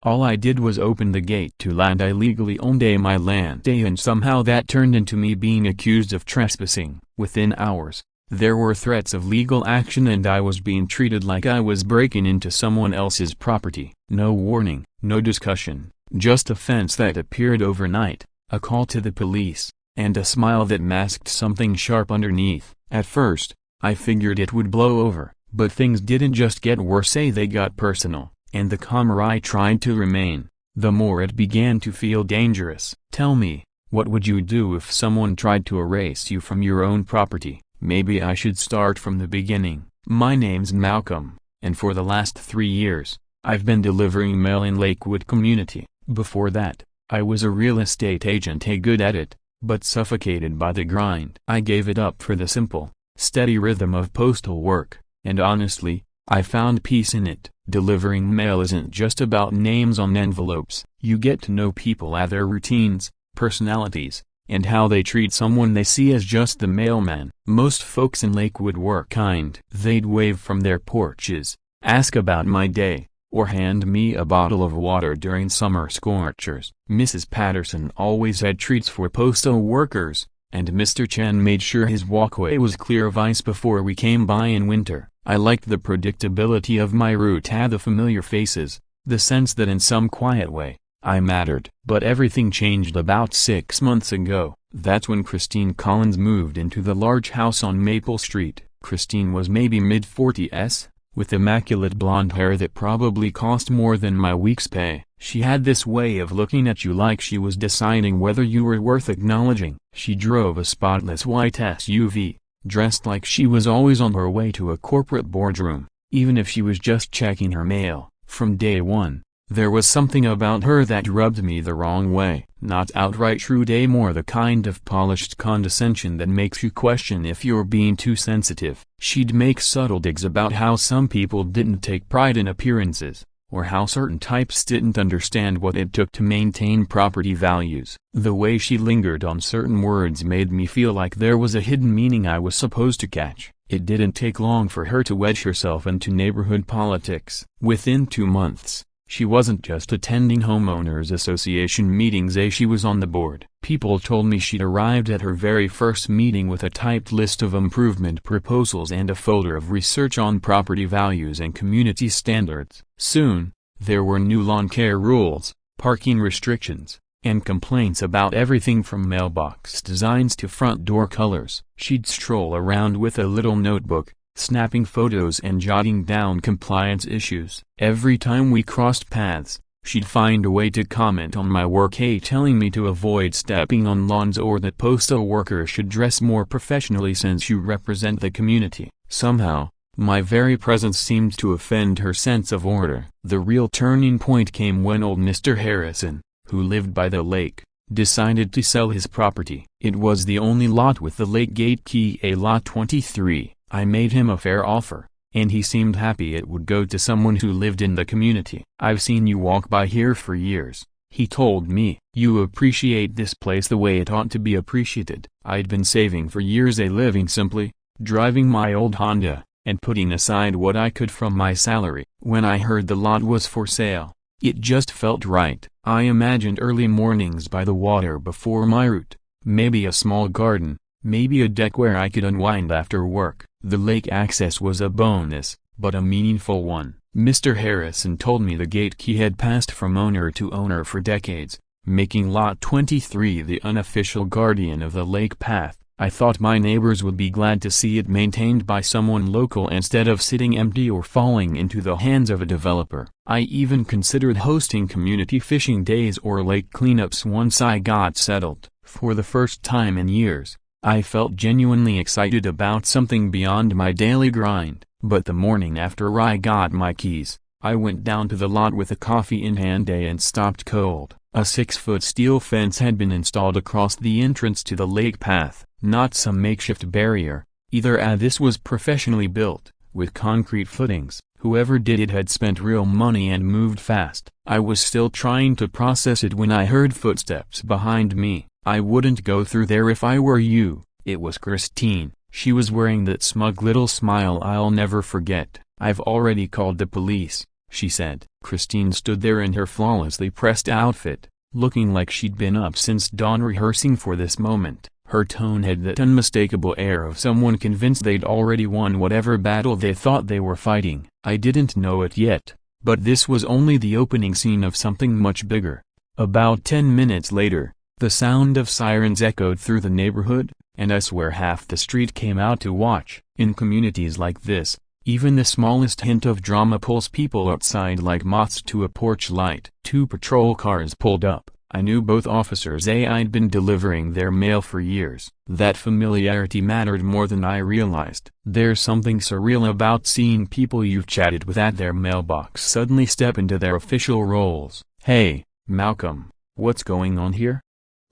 All I did was open the gate to land I legally owned my land and somehow that turned into me being accused of trespassing. Within hours, there were threats of legal action and I was being treated like I was breaking into someone else's property. No warning, no discussion, just a fence that appeared overnight, a call to the police, and a smile that masked something sharp underneath. At first, I figured it would blow over, but things didn't just get worse, they got personal, and the calmer I tried to remain, the more it began to feel dangerous. Tell me, what would you do if someone tried to erase you from your own property? Maybe I should start from the beginning. My name's Malcolm, and for the last 3 years, I've been delivering mail in Lakewood community. Before that, I was a real estate agent, good at it, but suffocated by the grind. I gave it up for the simple, steady rhythm of postal work, and honestly, I found peace in it. Delivering mail isn't just about names on envelopes. You get to know people at their routines, personalities, and how they treat someone they see as just the mailman. Most folks in Lakewood were kind. They'd wave from their porches, ask about my day, or hand me a bottle of water during summer scorchers. Mrs. Patterson always had treats for postal workers, and Mr. Chen made sure his walkway was clear of ice before we came by in winter. I liked the predictability of my route, had the familiar faces, the sense that in some quiet way, I mattered. But everything changed about 6 months ago. That's when Christine Collins moved into the large house on Maple Street. Christine was maybe mid-40s, with immaculate blonde hair that probably cost more than my week's pay. She had this way of looking at you like she was deciding whether you were worth acknowledging. She drove a spotless white SUV, dressed like she was always on her way to a corporate boardroom, even if she was just checking her mail. From day one, there was something about her that rubbed me the wrong way. Not outright rude, more the kind of polished condescension that makes you question if you're being too sensitive. She'd make subtle digs about how some people didn't take pride in appearances, or how certain types didn't understand what it took to maintain property values. The way she lingered on certain words made me feel like there was a hidden meaning I was supposed to catch. It didn't take long for her to wedge herself into neighborhood politics. Within 2 months, she wasn't just attending homeowners association meetings, she was on the board. People told me she'd arrived at her very first meeting with a typed list of improvement proposals and a folder of research on property values and community standards. Soon, there were new lawn care rules, parking restrictions, and complaints about everything from mailbox designs to front door colors. She'd stroll around with a little notebook, snapping photos and jotting down compliance issues. Every time we crossed paths, she'd find a way to comment on my work, telling me to avoid stepping on lawns or that postal workers should dress more professionally since you represent the community. Somehow, my very presence seemed to offend her sense of order. The real turning point came when old Mr. Harrison, who lived by the lake, decided to sell his property. It was the only lot with the lake gate key, lot 23. I made him a fair offer, and he seemed happy it would go to someone who lived in the community. "I've seen you walk by here for years," he told me. "You appreciate this place the way it ought to be appreciated." I'd been saving for years, living simply, driving my old Honda, and putting aside what I could from my salary. When I heard the lot was for sale, it just felt right. I imagined early mornings by the water before my route, maybe a small garden, maybe a deck where I could unwind after work. The lake access was a bonus, but a meaningful one. Mr. Harrison told me the gate key had passed from owner to owner for decades, making Lot 23 the unofficial guardian of the lake path. I thought my neighbors would be glad to see it maintained by someone local instead of sitting empty or falling into the hands of a developer. I even considered hosting community fishing days or lake cleanups once I got settled. For the first time in years, I felt genuinely excited about something beyond my daily grind. But the morning after I got my keys, I went down to the lot with a coffee in hand and stopped cold. A 6-foot steel fence had been installed across the entrance to the lake path, not some makeshift barrier, either. This was professionally built, with concrete footings. Whoever did it had spent real money and moved fast. I was still trying to process it when I heard footsteps behind me. I wouldn't go through there if I were you. It was Christine. She was wearing that smug little smile I'll never forget. "I've already called the police," she said. Christine stood there in her flawlessly pressed outfit, looking like she'd been up since dawn rehearsing for this moment. Her tone had that unmistakable air of someone convinced they'd already won whatever battle they thought they were fighting. I didn't know it yet, but this was only the opening scene of something much bigger. About 10 minutes later, the sound of sirens echoed through the neighborhood, and I swear half the street came out to watch. In communities like this, even the smallest hint of drama pulls people outside like moths to a porch light. 2 patrol cars pulled up. I knew both officers. I'd been delivering their mail for years. That familiarity mattered more than I realized. There's something surreal about seeing people you've chatted with at their mailbox suddenly step into their official roles. "Hey, Malcolm, what's going on here?"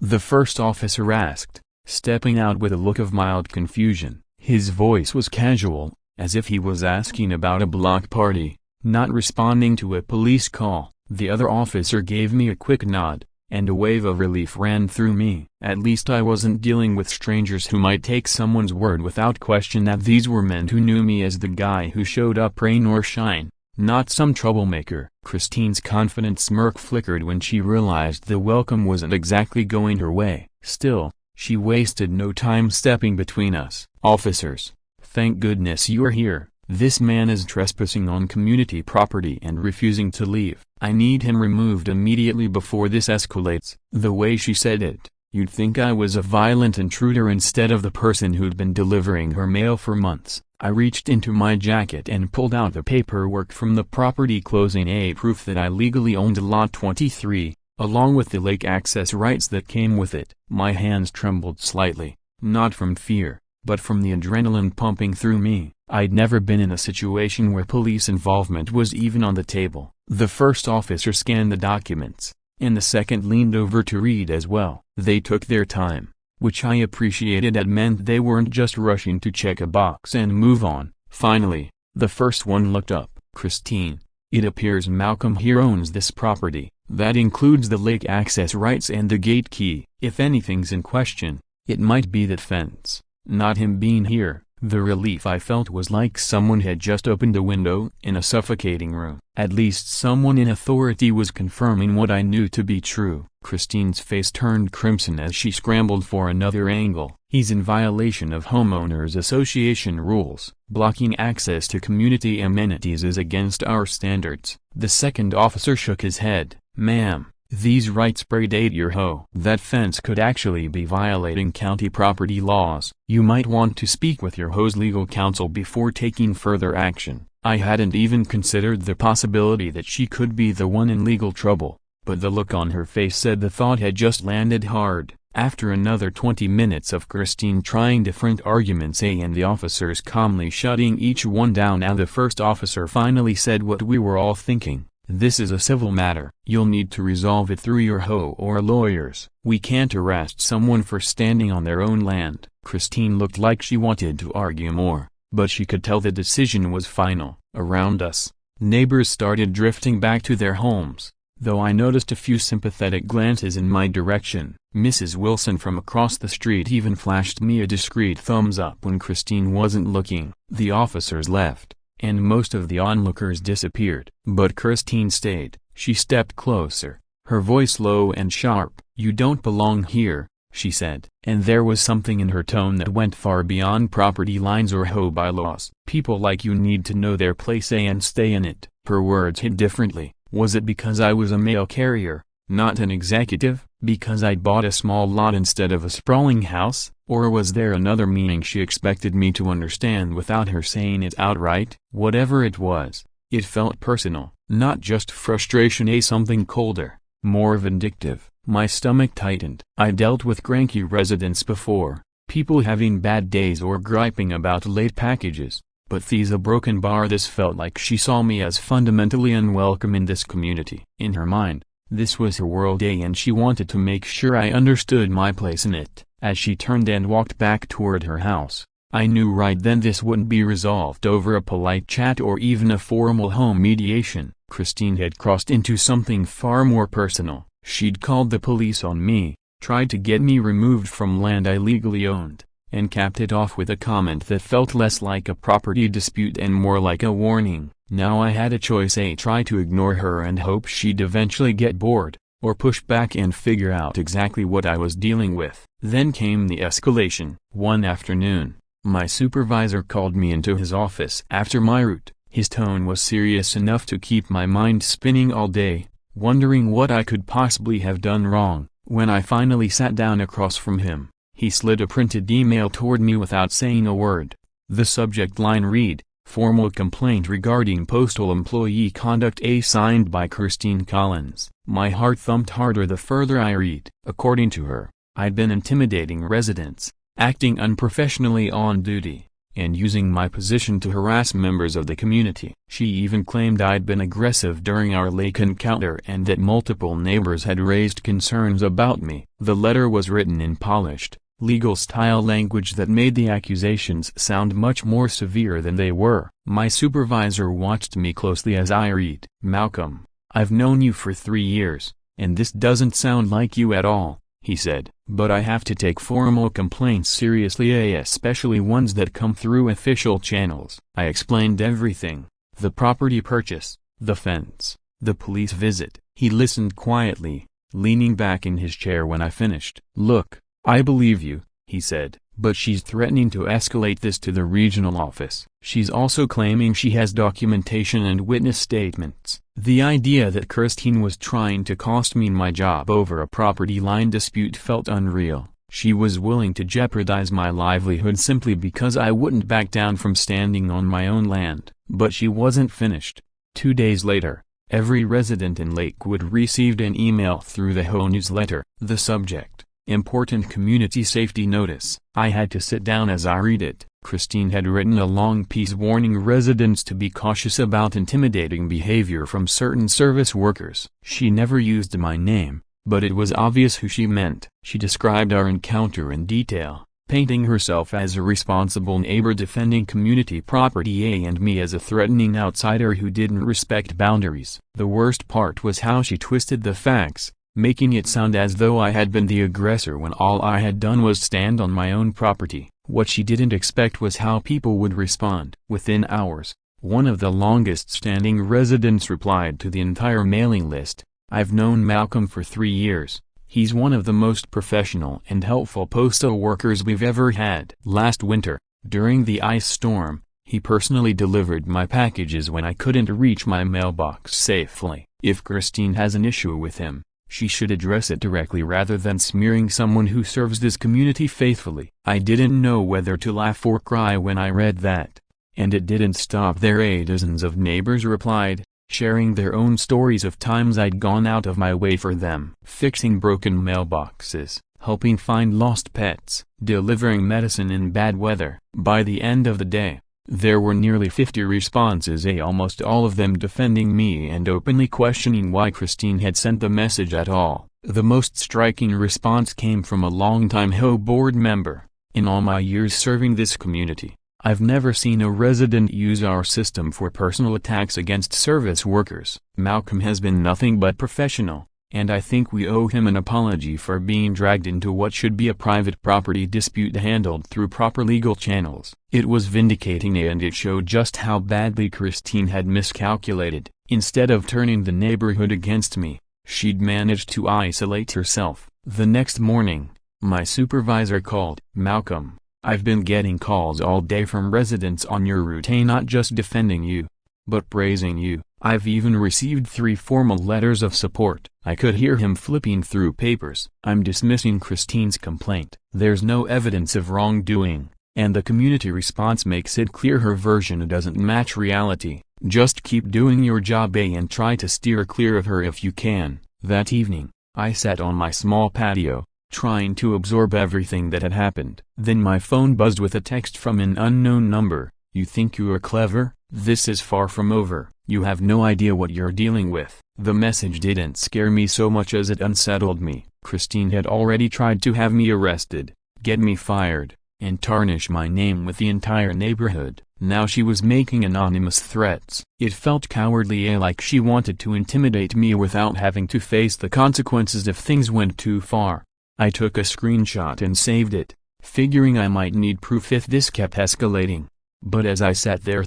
the first officer asked, stepping out with a look of mild confusion. His voice was casual, as if he was asking about a block party, not responding to a police call. The other officer gave me a quick nod, and a wave of relief ran through me. At least I wasn't dealing with strangers who might take someone's word without question. That these were men who knew me as the guy who showed up rain or shine, not some troublemaker. Christine's confident smirk flickered when she realized the welcome wasn't exactly going her way. Still, she wasted no time stepping between us. "Officers, thank goodness you're here. This man is trespassing on community property and refusing to leave. I need him removed immediately before this escalates." The way she said it, you'd think I was a violent intruder instead of the person who'd been delivering her mail for months. I reached into my jacket and pulled out the paperwork from the property closing, a proof that I legally owned Lot 23, along with the lake access rights that came with it. My hands trembled slightly, not from fear, but from the adrenaline pumping through me. I'd never been in a situation where police involvement was even on the table. The first officer scanned the documents, and the second leaned over to read as well. They took their time, which I appreciated. It meant they weren't just rushing to check a box and move on. Finally, the first one looked up. "Christine, it appears Malcolm here owns this property. That includes the lake access rights and the gate key. If anything's in question, it might be that fence, not him being here." The relief I felt was like someone had just opened a window in a suffocating room. At least someone in authority was confirming what I knew to be true. Christine's face turned crimson as she scrambled for another angle. "He's in violation of homeowners association rules. Blocking access to community amenities is against our standards." The second officer shook his head. "Ma'am, these rights predate your HOA. That fence could actually be violating county property laws. You might want to speak with your HOA's legal counsel before taking further action." I hadn't even considered the possibility that she could be the one in legal trouble, but the look on her face said the thought had just landed hard. After another 20 minutes of Christine trying different arguments and the officers calmly shutting each one down, and the first officer finally said what we were all thinking. "This is a civil matter. You'll need to resolve it through your HOA or lawyers. We can't arrest someone for standing on their own land." Christine looked like she wanted to argue more, but she could tell the decision was final. Around us, neighbors started drifting back to their homes, though I noticed a few sympathetic glances in my direction. Mrs. Wilson from across the street even flashed me a discreet thumbs up when Christine wasn't looking. The officers left, and most of the onlookers disappeared. But Christine stayed. She stepped closer, her voice low and sharp. "You don't belong here," she said. And there was something in her tone that went far beyond property lines or HOA bylaws. "People like you need to know their place and stay in it." Her words hit differently. Was it because I was a mail carrier, not an executive? Because I'd bought a small lot instead of a sprawling house? Or was there another meaning she expected me to understand without her saying it outright? Whatever it was, it felt personal, not just frustration, something colder, more vindictive. My stomach tightened. I dealt with cranky residents before, people having bad days or griping about late packages, but these a broken bar. This felt like she saw me as fundamentally unwelcome in this community. In her mind, this was her world, and she wanted to make sure I understood my place in it. As she turned and walked back toward her house, I knew right then this wouldn't be resolved over a polite chat or even a formal home mediation. Christine had crossed into something far more personal. She'd called the police on me, tried to get me removed from land I legally owned, and capped it off with a comment that felt less like a property dispute and more like a warning. Now I had a choice: A, try to ignore her and hope she'd eventually get bored, or push back and figure out exactly what I was dealing with. Then came the escalation. One afternoon, my supervisor called me into his office after my route. His tone was serious enough to keep my mind spinning all day, wondering what I could possibly have done wrong. When I finally sat down across from him, he slid a printed email toward me without saying a word. The subject line read, "Formal complaint regarding postal employee conduct, A, signed by Christine Collins." My heart thumped harder the further I read. According to her, I'd been intimidating residents, acting unprofessionally on duty, and using my position to harass members of the community. She even claimed I'd been aggressive during our lake encounter and that multiple neighbors had raised concerns about me. The letter was written in polished, legal-style language that made the accusations sound much more severe than they were. My supervisor watched me closely as I read. "Malcolm, I've known you for 3 years, and this doesn't sound like you at all," he said. "But I have to take formal complaints seriously, especially ones that come through official channels." I explained everything: the property purchase, the fence, the police visit. He listened quietly, leaning back in his chair when I finished. "Look, I believe you," he said, "but she's threatening to escalate this to the regional office. She's also claiming she has documentation and witness statements." The idea that Christine was trying to cost me my job over a property line dispute felt unreal. She was willing to jeopardize my livelihood simply because I wouldn't back down from standing on my own land. But she wasn't finished. 2 days later, every resident in Lakewood received an email through the HOA newsletter. The subject: Important Community Safety Notice. I had to sit down as I read it. Christine had written a long piece warning residents to be cautious about intimidating behavior from certain service workers. She never used my name, but it was obvious who she meant. She described our encounter in detail, painting herself as a responsible neighbor defending community property and me as a threatening outsider who didn't respect boundaries. The worst part was how she twisted the facts, making it sound as though I had been the aggressor when all I had done was stand on my own property. What she didn't expect was how people would respond. Within hours, one of the longest-standing residents replied to the entire mailing list, "I've known Malcolm for 3 years. He's one of the most professional and helpful postal workers we've ever had. Last winter, during the ice storm, he personally delivered my packages when I couldn't reach my mailbox safely." If Christine has an issue with him, she should address it directly rather than smearing someone who serves this community faithfully. I didn't know whether to laugh or cry when I read that. And it didn't stop there. Dozens of neighbors replied, sharing their own stories of times I'd gone out of my way for them. Fixing broken mailboxes, helping find lost pets, delivering medicine in bad weather. By the end of the day, there were nearly 50 responses, almost all of them defending me and openly questioning why Christine had sent the message at all. The most striking response came from a longtime HOA board member. "In all my years serving this community, I've never seen a resident use our system for personal attacks against service workers. Malcolm has been nothing but professional, and I think we owe him an apology for being dragged into what should be a private property dispute handled through proper legal channels." It was vindicating and it showed just how badly Christine had miscalculated. Instead of turning the neighborhood against me, she'd managed to isolate herself. The next morning, my supervisor called. "Malcolm, I've been getting calls all day from residents on your route, not just defending you, but praising you. I've even received 3 formal letters of support." I could hear him flipping through papers. "I'm dismissing Christine's complaint. There's no evidence of wrongdoing, and the community response makes it clear her version doesn't match reality. Just keep doing your job, and try to steer clear of her if you can." That evening, I sat on my small patio, trying to absorb everything that had happened. Then my phone buzzed with a text from an unknown number. "You think you are clever? This is far from over. You have no idea what you're dealing with." The message didn't scare me so much as it unsettled me. Christine had already tried to have me arrested, get me fired, and tarnish my name with the entire neighborhood. Now she was making anonymous threats. It felt cowardly, like she wanted to intimidate me without having to face the consequences if things went too far. I took a screenshot and saved it, figuring I might need proof if this kept escalating. But as I sat there,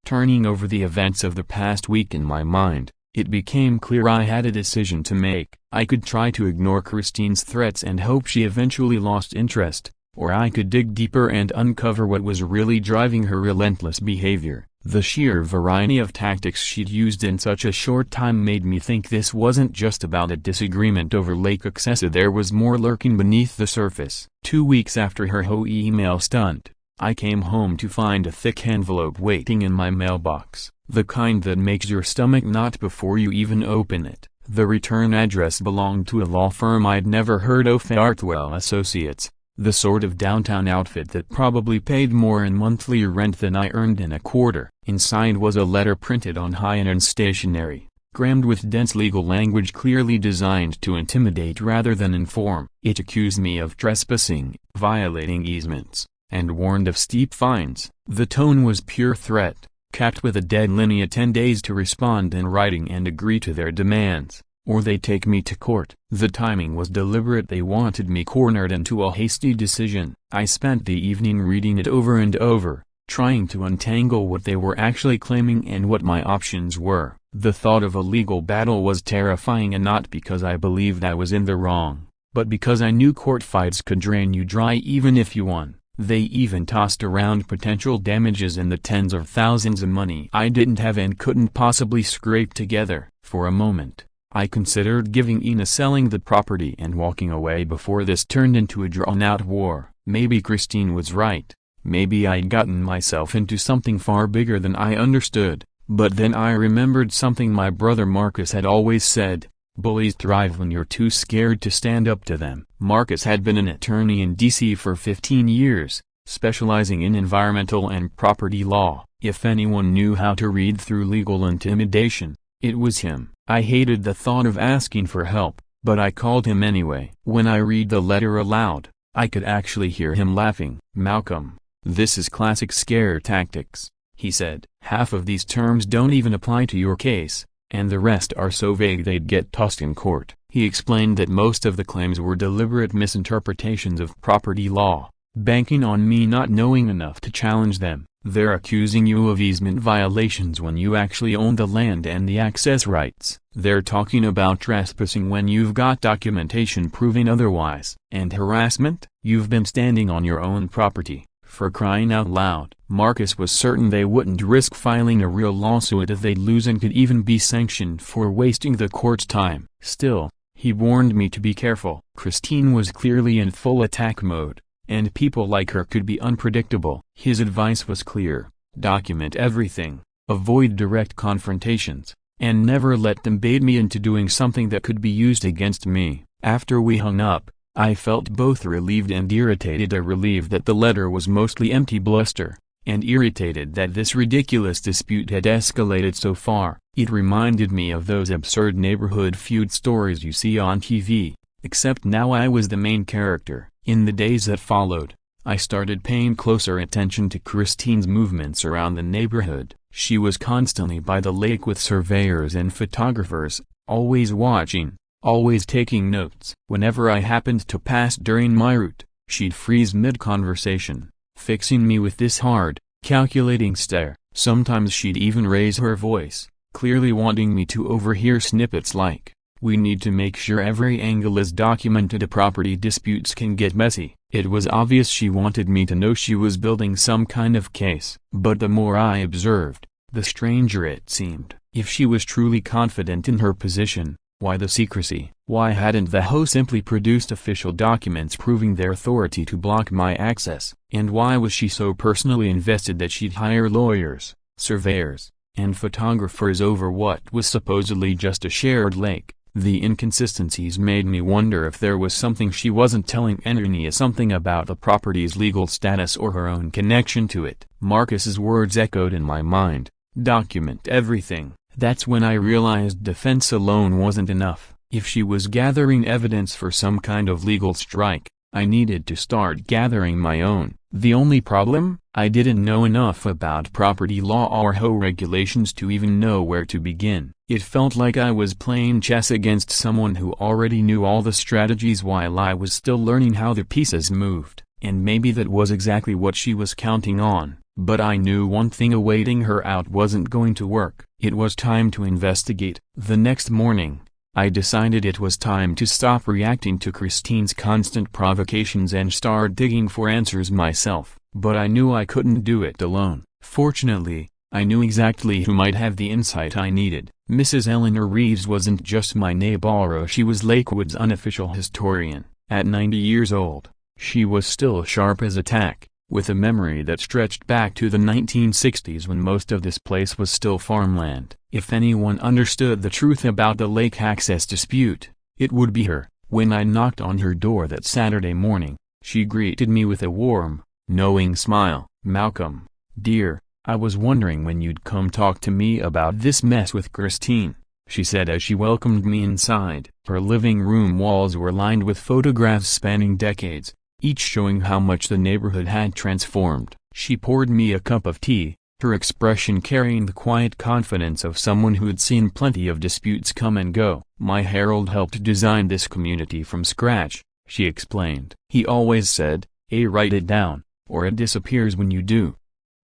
Turning over the events of the past week in my mind, it became clear I had a decision to make. I could try to ignore Christine's threats and hope she eventually lost interest, or I could dig deeper and uncover what was really driving her relentless behavior. The sheer variety of tactics she'd used in such a short time made me think this wasn't just about a disagreement over Lake Excessa. There was more lurking beneath the surface. 2 weeks after her HOA email stunt, I came home to find a thick envelope waiting in my mailbox, the kind that makes your stomach knot before you even open it. The return address belonged to a law firm I'd never heard of, Artwell Associates, the sort of downtown outfit that probably paid more in monthly rent than I earned in a quarter. Inside was a letter printed on high-end stationery, crammed with dense legal language clearly designed to intimidate rather than inform. It accused me of trespassing, violating easements, and warned of steep fines. The tone was pure threat, capped with a deadline of 10 days to respond in writing and agree to their demands, or they take me to court. The timing was deliberate. They wanted me cornered into a hasty decision. I spent the evening reading it over and over, trying to untangle what they were actually claiming and what my options were. The thought of a legal battle was terrifying, and not because I believed I was in the wrong, but because I knew court fights could drain you dry even if you won. They even tossed around potential damages in the tens of thousands of money I didn't have and couldn't possibly scrape together. For a moment, I considered giving Ina selling the property and walking away before this turned into a drawn-out war. Maybe Christine was right. Maybe I'd gotten myself into something far bigger than I understood. But then I remembered something my brother Marcus had always said: bullies thrive when you're too scared to stand up to them. Marcus had been an attorney in D.C. for 15 years, specializing in environmental and property law. If anyone knew how to read through legal intimidation, it was him. I hated the thought of asking for help, but I called him anyway. When I read the letter aloud, I could actually hear him laughing. "Malcolm, this is classic scare tactics," he said. "Half of these terms don't even apply to your case, and the rest are so vague they'd get tossed in court." He explained that most of the claims were deliberate misinterpretations of property law, banking on me not knowing enough to challenge them. "They're accusing you of easement violations when you actually own the land and the access rights. They're talking about trespassing when you've got documentation proving otherwise. And harassment? You've been standing on your own property, for crying out loud." Marcus was certain they wouldn't risk filing a real lawsuit if they'd lose and could even be sanctioned for wasting the court's time. Still, he warned me to be careful. Christine was clearly in full attack mode, and people like her could be unpredictable. His advice was clear: document everything, avoid direct confrontations, and never let them bait me into doing something that could be used against me. After we hung up, I felt both relieved and irritated. Relieved that the letter was mostly empty bluster, and irritated that this ridiculous dispute had escalated so far. It reminded me of those absurd neighborhood feud stories you see on TV, except now I was the main character. In the days that followed, I started paying closer attention to Christine's movements around the neighborhood. She was constantly by the lake with surveyors and photographers, always watching, always taking notes. Whenever I happened to pass during my route, she'd freeze mid-conversation, fixing me with this hard, calculating stare. Sometimes she'd even raise her voice, clearly wanting me to overhear snippets like, "We need to make sure every angle is documented. Property disputes can get messy." It was obvious she wanted me to know she was building some kind of case. But the more I observed, the stranger it seemed. If she was truly confident in her position, why the secrecy? Why hadn't the HOA simply produced official documents proving their authority to block my access? And why was she so personally invested that she'd hire lawyers, surveyors, and photographers over what was supposedly just a shared lake? The inconsistencies made me wonder if there was something she wasn't telling Ina, something about the property's legal status or her own connection to it. Marcus's words echoed in my mind: document everything. That's when I realized defense alone wasn't enough. If she was gathering evidence for some kind of legal strike, I needed to start gathering my own. The only problem? I didn't know enough about property law or HOA regulations to even know where to begin. It felt like I was playing chess against someone who already knew all the strategies while I was still learning how the pieces moved. And maybe that was exactly what she was counting on. But I knew one thing: awaiting her out wasn't going to work. It was time to investigate. The next morning, I decided it was time to stop reacting to Christine's constant provocations and start digging for answers myself. But I knew I couldn't do it alone. Fortunately, I knew exactly who might have the insight I needed. Mrs. Eleanor Reeves wasn't just my neighbor, she was Lakewood's unofficial historian. At 90 years old, she was still sharp as a tack, with a memory that stretched back to the 1960s when most of this place was still farmland. If anyone understood the truth about the lake access dispute, it would be her. When I knocked on her door that Saturday morning, she greeted me with a warm, knowing smile. "Malcolm, dear, I was wondering when you'd come talk to me about this mess with Christine," she said as she welcomed me inside. Her living room walls were lined with photographs spanning decades, each showing how much the neighborhood had transformed. She poured me a cup of tea, her expression carrying the quiet confidence of someone who'd seen plenty of disputes come and go. "My Harold helped design this community from scratch," she explained. "He always said, write it down, or it disappears when you do.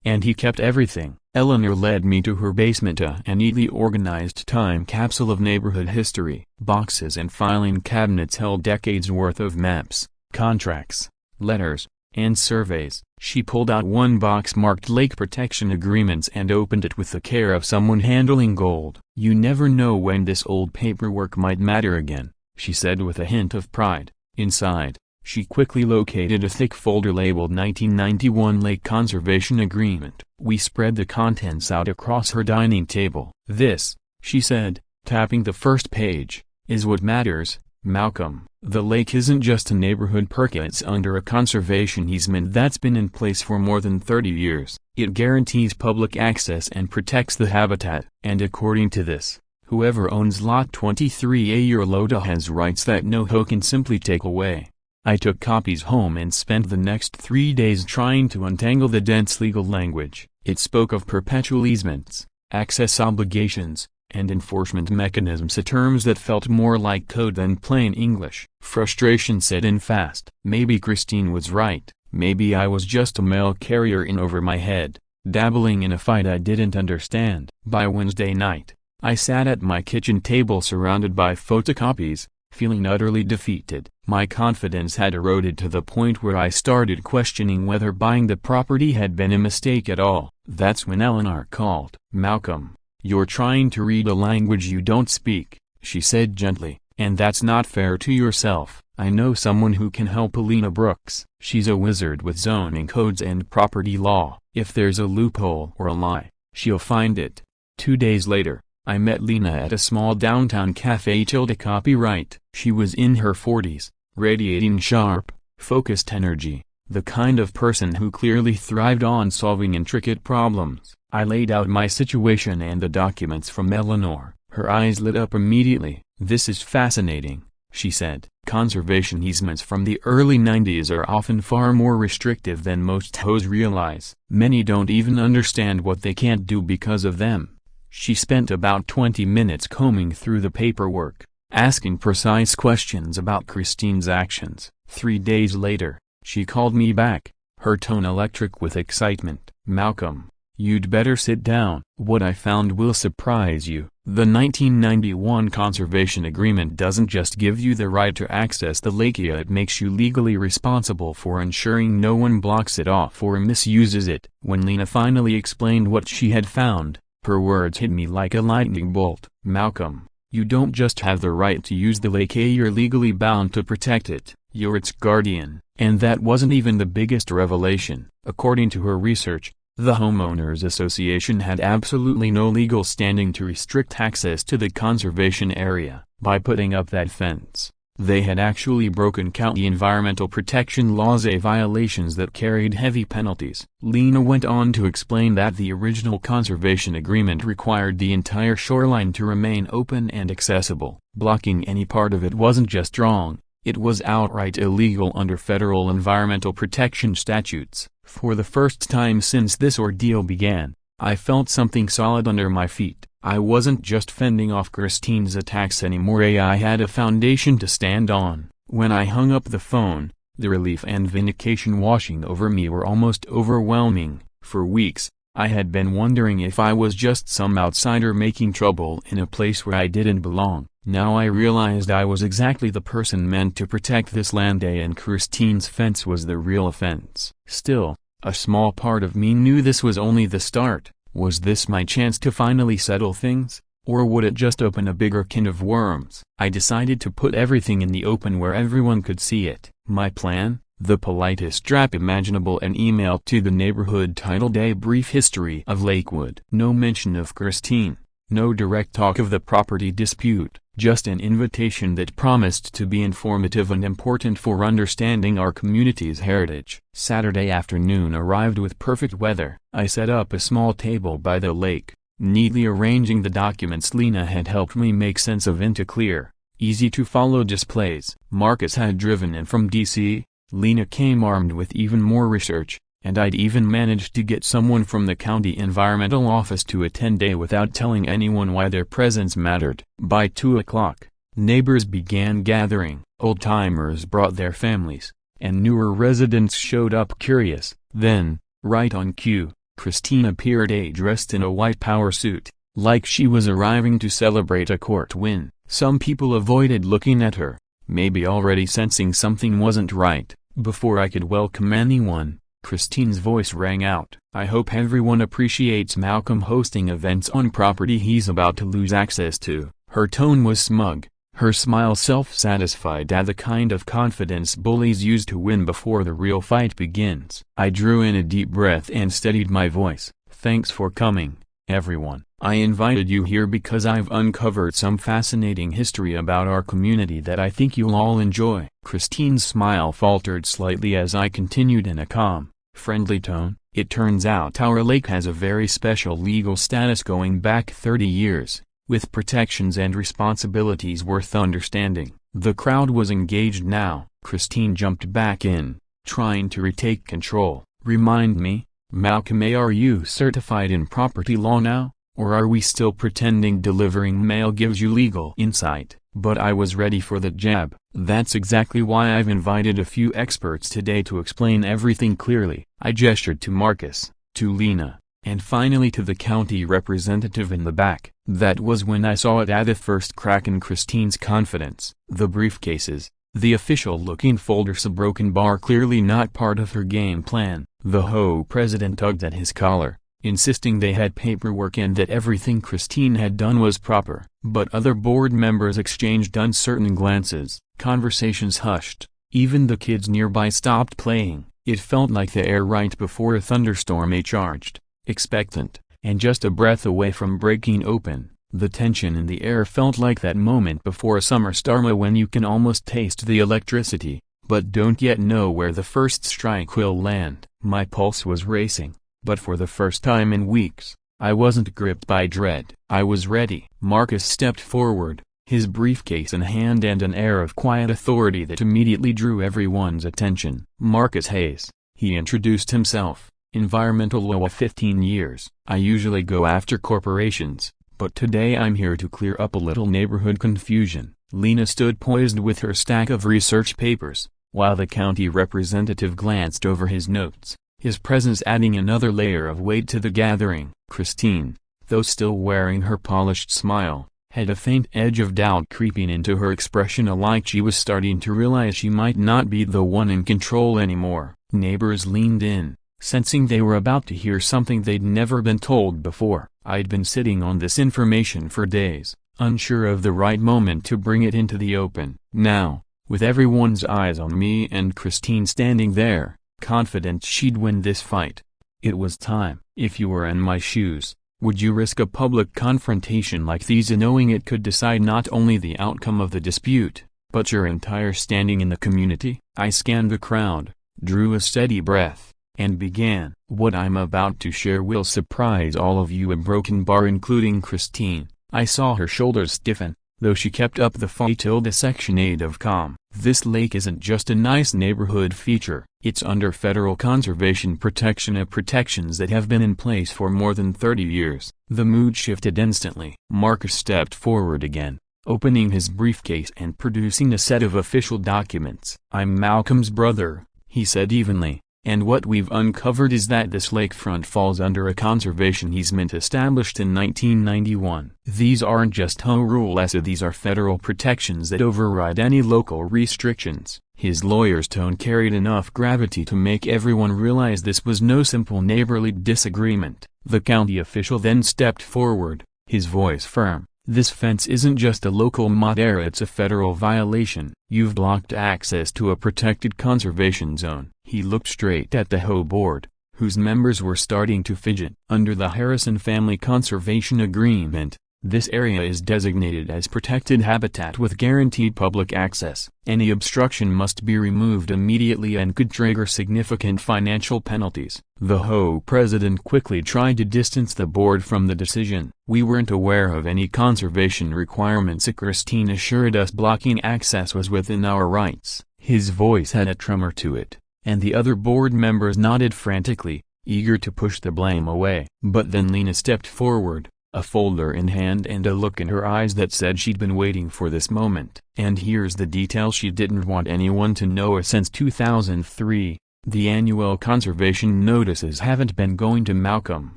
And he kept everything." Eleanor led me to her basement, a neatly organized time capsule of neighborhood history. Boxes and filing cabinets held decades worth of maps, contracts, letters, and surveys. She pulled out one box marked Lake Protection Agreements and opened it with the care of someone handling gold. "You never know when this old paperwork might matter again," she said with a hint of pride. Inside, she quickly located a thick folder labeled 1991 Lake Conservation Agreement. We spread the contents out across her dining table. "This," she said, tapping the first page, "is what matters, Malcolm. The lake isn't just a neighborhood perk, it's under a conservation easement that's been in place for more than 30 years. It guarantees public access and protects the habitat. And according to this, whoever owns Lot 23A or LOTA has rights that no HOA can simply take away." I took copies home and spent the next 3 days trying to untangle the dense legal language. It spoke of perpetual easements, access obligations, and enforcement mechanisms, terms that felt more like code than plain English. Frustration set in fast. Maybe Christine was right. Maybe I was just a mail carrier in over my head, dabbling in a fight I didn't understand. By Wednesday night, I sat at my kitchen table surrounded by photocopies, feeling utterly defeated. My confidence had eroded to the point where I started questioning whether buying the property had been a mistake at all. That's when Eleanor called. "Malcolm, you're trying to read a language you don't speak," she said gently, "and that's not fair to yourself. I know someone who can help, Alina Brooks. She's a wizard with zoning codes and property law. If there's a loophole or a lie, she'll find it." 2 days later, I met Lena at a small downtown cafe. Copyright. She was in her 40s, radiating sharp, focused energy, the kind of person who clearly thrived on solving intricate problems. I laid out my situation and the documents from Eleanor. Her eyes lit up immediately. "This is fascinating," she said. "Conservation easements from the early 90s are often far more restrictive than most HOAs realize. Many don't even understand what they can't do because of them." She spent about 20 minutes combing through the paperwork, asking precise questions about Christine's actions. 3 days later, she called me back, her tone electric with excitement. "Malcolm, you'd better sit down. What I found will surprise you. The 1991 Conservation Agreement doesn't just give you the right to access the lake, it makes you legally responsible for ensuring no one blocks it off or misuses it." When Lena finally explained what she had found, her words hit me like a lightning bolt. "Malcolm, you don't just have the right to use the lake, you're legally bound to protect it. You're its guardian." And that wasn't even the biggest revelation. According to her research, the Homeowners Association had absolutely no legal standing to restrict access to the conservation area. By putting up that fence, they had actually broken county environmental protection laws, violations that carried heavy penalties. Lena went on to explain that the original conservation agreement required the entire shoreline to remain open and accessible. Blocking any part of it wasn't just wrong, it was outright illegal under federal environmental protection statutes. For the first time since this ordeal began, I felt something solid under my feet. I wasn't just fending off Christine's attacks anymore, I had a foundation to stand on. When I hung up the phone, the relief and vindication washing over me were almost overwhelming. For weeks, I had been wondering if I was just some outsider making trouble in a place where I didn't belong. Now I realized I was exactly the person meant to protect this land, and Christine's fence was the real offense. Still, a small part of me knew this was only the start. Was this my chance to finally settle things? Or would it just open a bigger can of worms? I decided to put everything in the open where everyone could see it. My plan? The politest draft imaginable, an email to the neighborhood titled A Brief History of Lakewood. No mention of Christine. No direct talk of the property dispute. Just an invitation that promised to be informative and important for understanding our community's heritage. Saturday afternoon arrived with perfect weather. I set up a small table by the lake, neatly arranging the documents Lena had helped me make sense of into clear, easy-to-follow displays. Marcus had driven in from D.C., Lena came armed with even more research, and I'd even managed to get someone from the county environmental office to attend without telling anyone why their presence mattered. By 2 o'clock, neighbors began gathering. Old-timers brought their families, and newer residents showed up curious. Then, right on cue, Christine appeared dressed in a white power suit, like she was arriving to celebrate a court win. Some people avoided looking at her, maybe already sensing something wasn't right. Before I could welcome anyone, Christine's voice rang out. I hope everyone appreciates Malcolm hosting events on property he's about to lose access to. Her tone was smug, her smile self-satisfied, the kind of confidence bullies use to win before the real fight begins. I drew in a deep breath and steadied my voice. Thanks for coming, everyone. I invited you here because I've uncovered some fascinating history about our community that I think you'll all enjoy. Christine's smile faltered slightly as I continued in a calm, friendly tone. It turns out our lake has a very special legal status going back 30 years, with protections and responsibilities worth understanding. The crowd was engaged now. Christine jumped back in, trying to retake control. Remind me, Malcolm, are you certified in property law now? Or are we still pretending delivering mail gives you legal insight? But I was ready for the jab. That's exactly why I've invited a few experts today to explain everything clearly. I gestured to Marcus, to Lena, and finally to the county representative in the back. That was when I saw it at the first crack in Christine's confidence. The briefcases, the official-looking folders, a broken bar, clearly not part of her game plan. The HOA president tugged at his collar, insisting they had paperwork and that everything Christine had done was proper. But other board members exchanged uncertain glances. Conversations hushed. Even the kids nearby stopped playing. It felt like the air right before a thunderstorm charged, expectant, and just a breath away from breaking open. The tension in the air felt like that moment before a summer storm when you can almost taste the electricity, but don't yet know where the first strike will land. My pulse was racing. But for the first time in weeks, I wasn't gripped by dread. I was ready. Marcus stepped forward, his briefcase in hand and an air of quiet authority that immediately drew everyone's attention. Marcus Hayes, he introduced himself, environmental law 15 years. I usually go after corporations, but today I'm here to clear up a little neighborhood confusion. Lena stood poised with her stack of research papers, while the county representative glanced over his notes, his presence adding another layer of weight to the gathering. Christine, though still wearing her polished smile, had a faint edge of doubt creeping into her expression, like she was starting to realize she might not be the one in control anymore. Neighbors leaned in, sensing they were about to hear something they'd never been told before. I'd been sitting on this information for days, unsure of the right moment to bring it into the open. Now, with everyone's eyes on me and Christine standing there, confident she'd win this fight, it was time. If you were in my shoes, would you risk a public confrontation like these, knowing it could decide not only the outcome of the dispute, but your entire standing in the community? I scanned the crowd, drew a steady breath, and began. What I'm about to share will surprise all of you. A broken bar, including Christine. I saw her shoulders stiffen, though she kept up the fight. Section 8 of calm. This lake isn't just a nice neighborhood feature, it's under federal conservation protection, protections that have been in place for more than 30 years. The mood shifted instantly. Marcus stepped forward again, opening his briefcase and producing a set of official documents. I'm Malcolm's brother, he said evenly, And what we've uncovered is that this lakefront falls under a conservation easement established in 1991. These aren't just HOA rules, these are federal protections that override any local restrictions. His lawyer's tone carried enough gravity to make everyone realize this was no simple neighborly disagreement. The county official then stepped forward, his voice firm. "This fence isn't just a local matter, it's a federal violation. You've blocked access to a protected conservation zone." He looked straight at the HOA board, whose members were starting to fidget. Under the Harrison Family Conservation Agreement, this area is designated as protected habitat with guaranteed public access. Any obstruction must be removed immediately and could trigger significant financial penalties. The HOA president quickly tried to distance the board from the decision. "We weren't aware of any conservation requirements," Christine assured us. "Blocking access was within our rights." His voice had a tremor to it, and the other board members nodded frantically, eager to push the blame away. But then Lena stepped forward, a folder in hand and a look in her eyes that said she'd been waiting for this moment. And here's the detail she didn't want anyone to know: since 2003, the annual conservation notices haven't been going to Malcolm.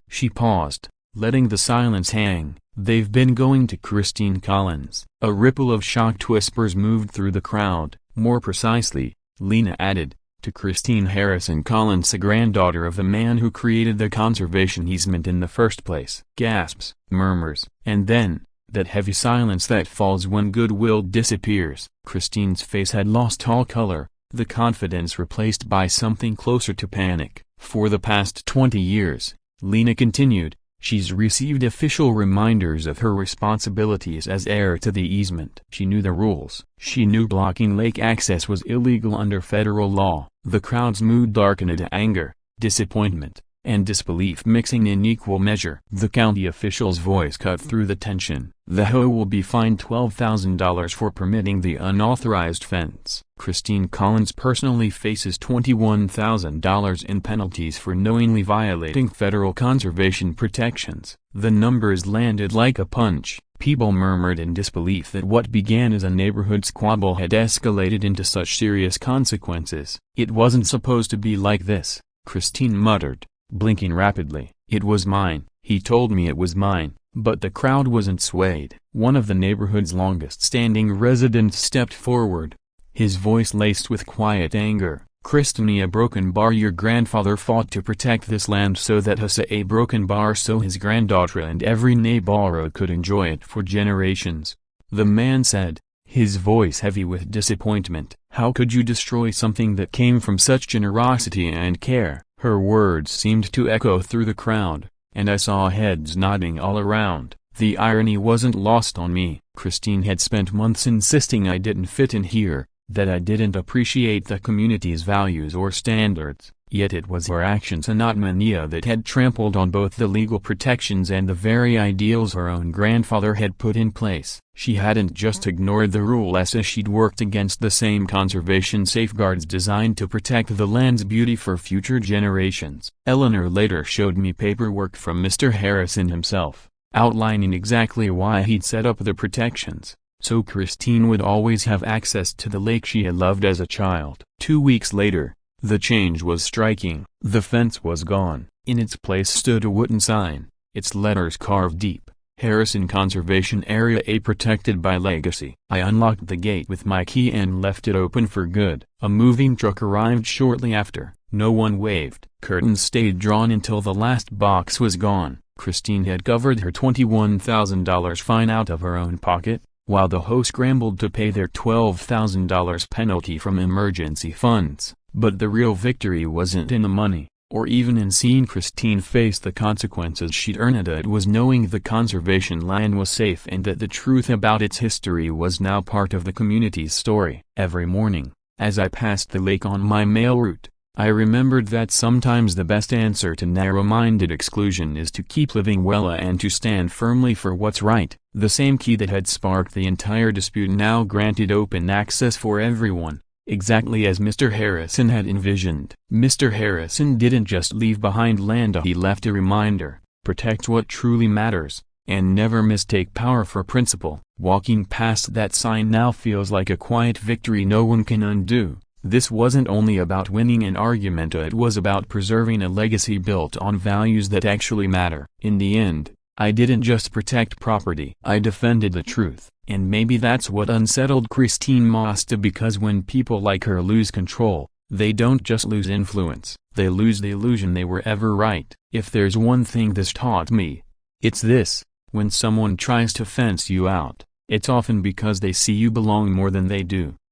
She paused, letting the silence hang. "They've been going to Christine Collins." A ripple of shocked whispers moved through the crowd. "More precisely," Lena added, "to Christine Harrison Collins, the granddaughter of the man who created the conservation easement in the first place." Gasps, murmurs, and then, that heavy silence that falls when goodwill disappears. Christine's face had lost all color, the confidence replaced by something closer to panic. "For the past 20 years, Lena continued, she's received official reminders of her responsibilities as heir to the easement. She knew the rules. She knew blocking lake access was illegal under federal law." The crowd's mood darkened to anger, disappointment, and disbelief mixing in equal measure. The county official's voice cut through the tension. "The HOA will be fined $12,000 for permitting the unauthorized fence." Christine Collins personally faces $21,000 in penalties for knowingly violating federal conservation protections. The numbers landed like a punch. People murmured in disbelief that what began as a neighborhood squabble had escalated into such serious consequences. "It wasn't supposed to be like this," Christine muttered, blinking rapidly. "It was mine. He told me it was mine." But the crowd wasn't swayed. One of the neighborhood's longest-standing residents stepped forward, his voice laced with quiet anger. "Christine, a broken bar. Your grandfather fought to protect this land so that a broken bar so his granddaughter and every neighbor could enjoy it for generations," the man said, his voice heavy with disappointment. "How could you destroy something that came from such generosity and care?" Her words seemed to echo through the crowd, and I saw heads nodding all around. The irony wasn't lost on me. Christine had spent months insisting I didn't fit in here, that I didn't appreciate the community's values or standards. Yet it was her actions and not mania that had trampled on both the legal protections and the very ideals her own grandfather had put in place. She hadn't just ignored the rules, she'd worked against the same conservation safeguards designed to protect the land's beauty for future generations. Eleanor later showed me paperwork from Mr. Harrison himself, outlining exactly why he'd set up the protections, so Christine would always have access to the lake she had loved as a child. 2 weeks later, the change was striking. The fence was gone. In its place stood a wooden sign, its letters carved deep: Harrison Conservation Area A, protected by legacy. I unlocked the gate with my key and left it open for good. A moving truck arrived shortly after. No one waved. Curtains stayed drawn until the last box was gone. Christine had covered her $21,000 fine out of her own pocket, while the HOA scrambled to pay their $12,000 penalty from emergency funds. But the real victory wasn't in the money, or even in seeing Christine face the consequences she'd earned. It was knowing the conservation land was safe and that the truth about its history was now part of the community's story. Every morning, as I passed the lake on my mail route, I remembered that sometimes the best answer to narrow-minded exclusion is to keep living well and to stand firmly for what's right. The same key that had sparked the entire dispute now granted open access for everyone, exactly as Mr. Harrison had envisioned. Mr. Harrison didn't just leave behind land, he left a reminder: protect what truly matters, and never mistake power for principle. Walking past that sign now feels like a quiet victory no one can undo. This wasn't only about winning an argument, it was about preserving a legacy built on values that actually matter. In the end, I didn't just protect property. I defended the truth, and maybe that's what unsettled Christine Mosta, because when people like her lose control, they don't just lose influence, they lose the illusion they were ever right. If there's one thing this taught me, it's this: when someone tries to fence you out, it's often because they see you belong more than they do.